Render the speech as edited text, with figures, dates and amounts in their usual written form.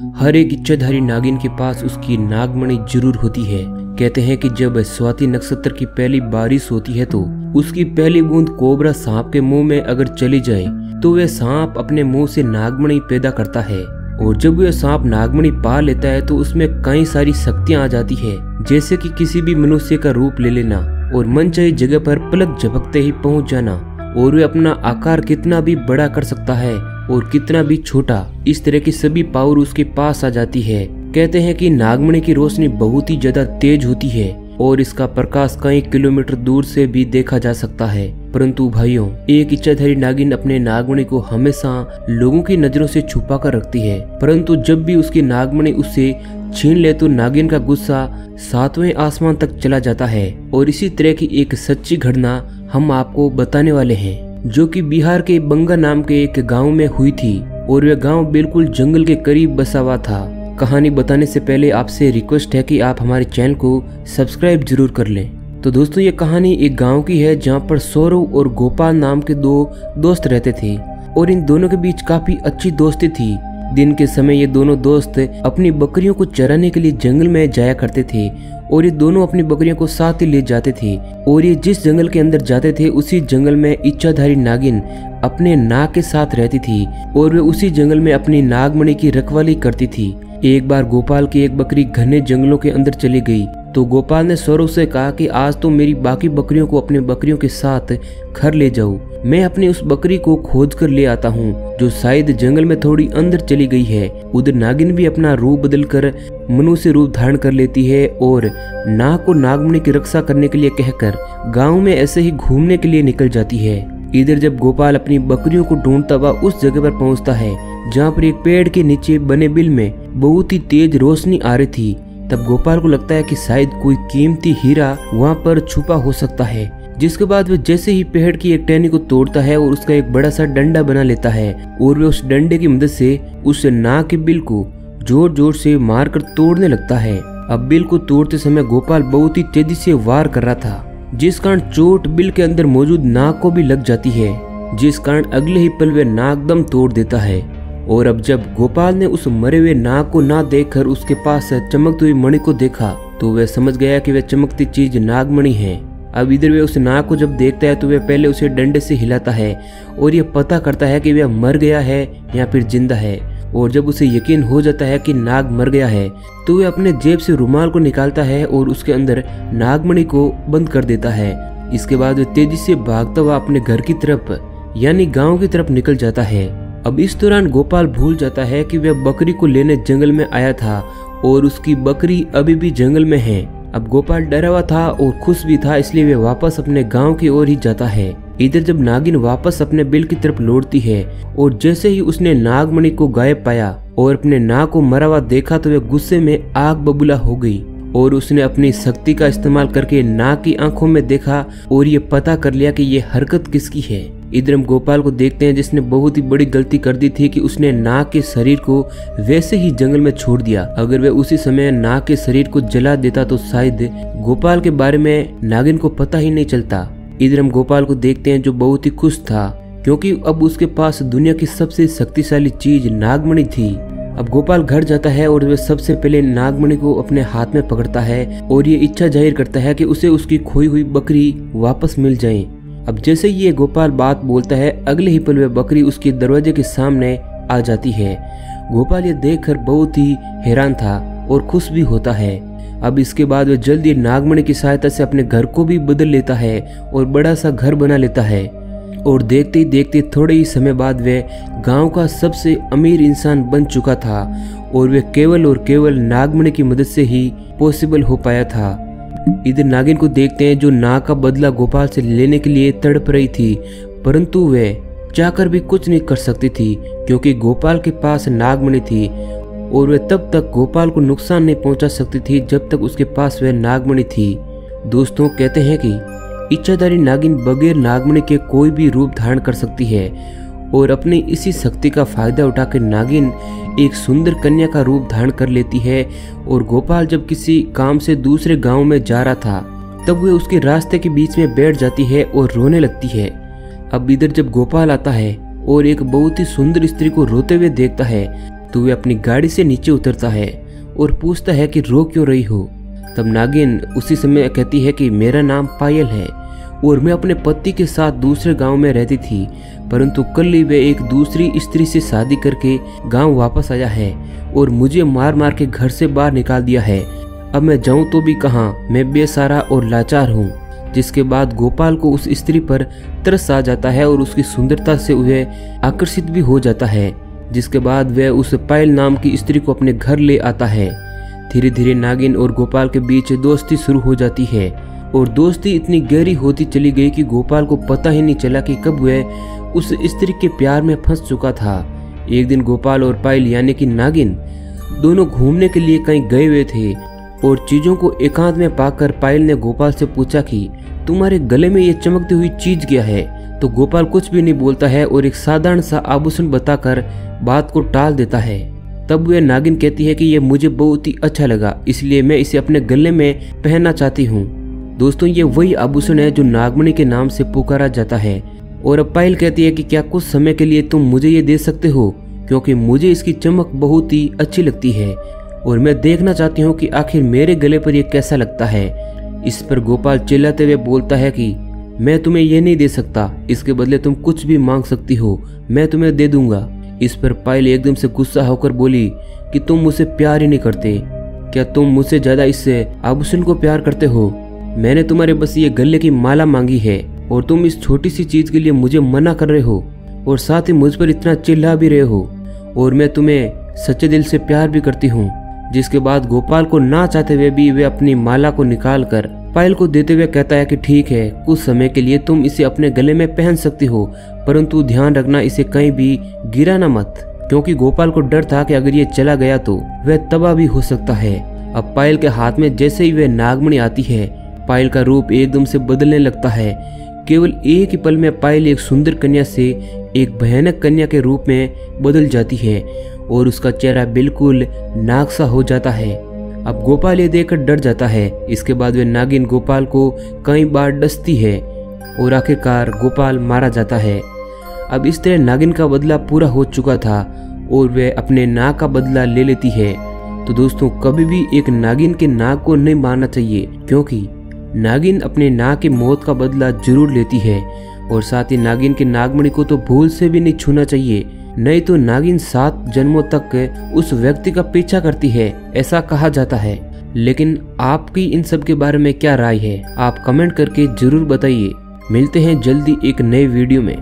हर एक इच्छाधारी नागिन के पास उसकी नागमणि जरूर होती है। कहते हैं कि जब स्वाति नक्षत्र की पहली बारिश होती है तो उसकी पहली बूंद कोबरा सांप के मुंह में अगर चली जाए तो वह सांप अपने मुंह से नागमणि पैदा करता है, और जब वह सांप नागमणि पा लेता है तो उसमें कई सारी शक्तियां आ जाती है, जैसे कि किसी भी मनुष्य का रूप ले लेना और मनचाही जगह पर पलक झपकते ही पहुंच जाना, और वह अपना आकार कितना भी बड़ा कर सकता है और कितना भी छोटा। इस तरह की सभी पावर उसके पास आ जाती है। कहते हैं कि नागमणि की रोशनी बहुत ही ज्यादा तेज होती है और इसका प्रकाश कई किलोमीटर दूर से भी देखा जा सकता है। परंतु भाइयों, एक इच्छाधारी नागिन अपने नागमणि को हमेशा लोगों की नजरों से छुपा कर रखती है, परंतु जब भी उसकी नागमणि उससे छीन ले तो नागिन का गुस्सा 7वें आसमान तक चला जाता है। और इसी तरह की एक सच्ची घटना हम आपको बताने वाले हैं, जो कि बिहार के बंगा नाम के एक गाँव में हुई थी, और वह गाँव बिल्कुल जंगल के करीब बसा हुआ था। कहानी बताने से पहले आपसे रिक्वेस्ट है कि आप हमारे चैनल को सब्सक्राइब जरूर कर लें। तो दोस्तों, ये कहानी एक गांव की है जहां पर सौरव और गोपाल नाम के दो दोस्त रहते थे, और इन दोनों के बीच काफी अच्छी दोस्ती थी। दिन के समय ये दोनों दोस्त अपनी बकरियों को चराने के लिए जंगल में जाया करते थे, और ये दोनों अपनी बकरियों को साथ ही ले जाते थे। और ये जिस जंगल के अंदर जाते थे उसी जंगल में इच्छाधारी नागिन अपने नाग के साथ रहती थी, और वे उसी जंगल में अपनी नागमणि की रखवाली करती थी। एक बार गोपाल की एक बकरी घने जंगलों के अंदर चली गई तो गोपाल ने सौरव से कहा कि आज तो मेरी बाकी बकरियों को अपने बकरियों के साथ घर ले जाओ। मैं अपनी उस बकरी को खोज कर ले आता हूँ जो शायद जंगल में थोड़ी अंदर चली गई है। उधर नागिन भी अपना रूप बदलकर मनुष्य रूप धारण कर लेती है और नाग को नागमणि की रक्षा करने के लिए कहकर गाँव में ऐसे ही घूमने के लिए निकल जाती है। इधर जब गोपाल अपनी बकरियों को ढूंढता हुआ उस जगह पर पहुंचता है जहां पर एक पेड़ के नीचे बने बिल में बहुत ही तेज रोशनी आ रही थी, तब गोपाल को लगता है कि शायद कोई कीमती हीरा वहां पर छुपा हो सकता है। जिसके बाद वह जैसे ही पेड़ की एक टहनी को तोड़ता है और उसका एक बड़ा सा डंडा बना लेता है, और वह उस डंडे की मदद से उस नाग के बिल को जोर जोर से मारकर तोड़ने लगता है। अब बिल को तोड़ते समय गोपाल बहुत ही तेजी से वार कर रहा था, जिस कारण चोट बिल के अंदर मौजूद नाग को भी लग जाती है, जिस कारण अगले ही पल वह नाग दम तोड़ देता है। और अब जब गोपाल ने उस मरे हुए नाग को ना देखकर उसके पास चमकती हुई मणि को देखा तो वह समझ गया कि वह चमकती चीज नागमणि है। अब इधर वह उस नाग को जब देखता है तो वह पहले उसे डंडे से हिलाता है और यह पता करता है कि वह मर गया है या फिर जिंदा है। और जब उसे यकीन हो जाता है कि नाग मर गया है तो वह अपने जेब से रुमाल को निकालता है और उसके अंदर नागमणि को बंद कर देता है। इसके बाद वह तेजी से भागता हुआ अपने घर की तरफ यानी गांव की तरफ निकल जाता है। अब इस दौरान गोपाल भूल जाता है कि वह बकरी को लेने जंगल में आया था और उसकी बकरी अभी भी जंगल में है। अब गोपाल डरा हुआ था और खुश भी था, इसलिए वह वापस अपने गांव की ओर ही जाता है। इधर जब नागिन वापस अपने बिल की तरफ लौटती है और जैसे ही उसने नागमणि को गायब पाया और अपने नाग को मरा हुआ देखा तो वह गुस्से में आग बबूला हो गई, और उसने अपनी शक्ति का इस्तेमाल करके नाग की आंखों में देखा और ये पता कर लिया कि ये हरकत किसकी है। इधर हम गोपाल को देखते हैं जिसने बहुत ही बड़ी गलती कर दी थी कि उसने नाग के शरीर को वैसे ही जंगल में छोड़ दिया। अगर वह उसी समय नाग के शरीर को जला देता तो शायद गोपाल के बारे में नागिन को पता ही नहीं चलता। इधर हम गोपाल को देखते हैं जो बहुत ही खुश था क्योंकि अब उसके पास दुनिया की सबसे शक्तिशाली चीज नागमणि थी। अब गोपाल घर जाता है और वह सबसे पहले नागमणि को अपने हाथ में पकड़ता है और ये इच्छा जाहिर करता है कि उसे उसकी खोई हुई बकरी वापस मिल जाए। अब जैसे ही ये गोपाल बात बोलता है अगले ही पल वह बकरी उसके दरवाजे के सामने आ जाती है। गोपाल ये देखकर बहुत ही हैरान था और खुश भी होता है। अब इसके बाद वह जल्दी नागमणि की सहायता से अपने घर को भी बदल लेता है और बड़ा सा घर बना लेता है, और देखते ही देखते थोड़े ही समय बाद वह गांव का सबसे अमीर इंसान बन चुका था, और वह केवल और केवल नागमणि की मदद से ही पॉसिबल हो पाया था। इधर नागिन को देखते हैं जो नाग का बदला गोपाल से लेने के लिए तड़प रही थी, परंतु वह चाहकर भी कुछ नहीं कर सकती थी क्योंकि गोपाल के पास नागमणि थी, और वह तब तक गोपाल को नुकसान नहीं पहुंचा सकती थी जब तक उसके पास वह नागमणि थी। दोस्तों, कहते हैं कि इच्छाधारी नागिन बगैर नागमणि के कोई भी रूप धारण कर सकती है, और अपनी इसी शक्ति का फायदा उठाकर नागिन एक सुंदर कन्या का रूप धारण कर लेती है। और गोपाल जब किसी काम से दूसरे गांव में जा रहा था तब वह उसके रास्ते के बीच में बैठ जाती है और रोने लगती है। अब इधर जब गोपाल आता है और एक बहुत ही सुंदर स्त्री को रोते हुए देखता है तो वह अपनी गाड़ी से नीचे उतरता है और पूछता है कि रो क्यों रही हो। तब नागिन उसी समय कहती है कि मेरा नाम पायल है और मैं अपने पति के साथ दूसरे गांव में रहती थी, परंतु कल ही वह एक दूसरी स्त्री से शादी करके गांव वापस आया है और मुझे मार मार के घर से बाहर निकाल दिया है। अब मैं जाऊं तो भी कहां, मैं बेसहारा और लाचार हूं। जिसके बाद गोपाल को उस स्त्री पर तरस आ जाता है और उसकी सुंदरता से वह आकर्षित भी हो जाता है। जिसके बाद वह उस पायल नाम की स्त्री को अपने घर ले आता है। धीरे धीरे नागिन और गोपाल के बीच दोस्ती शुरू हो जाती है और दोस्ती इतनी गहरी होती चली गई कि गोपाल को पता ही नहीं चला कि कब वह उस स्त्री के प्यार में फंस चुका था। एक दिन गोपाल और पायल यानी कि नागिन दोनों घूमने के लिए कहीं गए हुए थे और चीजों को एकांत में पाकर पायल ने गोपाल से पूछा कि तुम्हारे गले में ये चमकती हुई चीज क्या है। तो गोपाल कुछ भी नहीं बोलता है और एक साधारण सा आभूषण बताकर बात को टाल देता है। तब वह नागिन कहती है कि यह मुझे बहुत ही अच्छा लगा, इसलिए मैं इसे अपने गले में पहनना चाहती हूँ। दोस्तों, ये वही आभूषण है जो नागमणि के नाम से पुकारा जाता है। और अब पायल कहती है कि क्या कुछ समय के लिए तुम मुझे ये दे सकते हो, क्योंकि मुझे इसकी चमक बहुत ही अच्छी लगती है और मैं देखना चाहती हूँ कि आखिर मेरे गले पर यह कैसा लगता है। इस पर गोपाल चिल्लाते हुए बोलता है कि मैं तुम्हें यह नहीं दे सकता, इसके बदले तुम कुछ भी मांग सकती हो, मैं तुम्हें दे दूंगा। इस पर पायल एकदम से गुस्सा होकर बोली कि तुम मुझसे प्यार ही नहीं करते, क्या तुम मुझसे ज्यादा इससे आभूषण को प्यार करते हो? मैंने तुम्हारे बस ये गले की माला मांगी है और तुम इस छोटी सी चीज के लिए मुझे मना कर रहे हो और साथ ही मुझ पर इतना चिल्ला भी रहे हो, और मैं तुम्हें सच्चे दिल से प्यार भी करती हूँ। जिसके बाद गोपाल को ना चाहते हुए भी वे अपनी माला को निकाल कर पायल को देते हुए कहता है कि ठीक है, कुछ समय के लिए तुम इसे अपने गले में पहन सकती हो, परंतु ध्यान रखना इसे कहीं भी गिराना मत, क्योंकि गोपाल को डर था कि अगर ये चला गया तो वह तबाह भी हो सकता है। अब पायल के हाथ में जैसे ही वह नागमणि आती है, पायल का रूप एकदम से बदलने लगता है। केवल एक ही पल में पायल एक सुंदर कन्या से एक भयानक कन्या के रूप में बदल जाती है और उसका चेहरा बिल्कुल नाग सा हो जाता है। अब गोपाल ये देखकर डर जाता है। इसके बाद वह नागिन गोपाल को कई बार डसती है और आखिरकार गोपाल मारा जाता है। अब इस तरह नागिन का बदला पूरा हो चुका था और वह अपने नाग का बदला ले लेती है। तो दोस्तों, कभी भी एक नागिन के नाग को नहीं मारना चाहिए, क्योंकि नागिन अपने नाग की मौत का बदला जरूर लेती है। और साथ ही नागिन के नागमणि को तो भूल से भी नहीं छूना चाहिए, नहीं तो नागिन 7 जन्मों तक उस व्यक्ति का पीछा करती है, ऐसा कहा जाता है। लेकिन आपकी इन सब के बारे में क्या राय है, आप कमेंट करके जरूर बताइए। मिलते हैं जल्दी एक नए वीडियो में।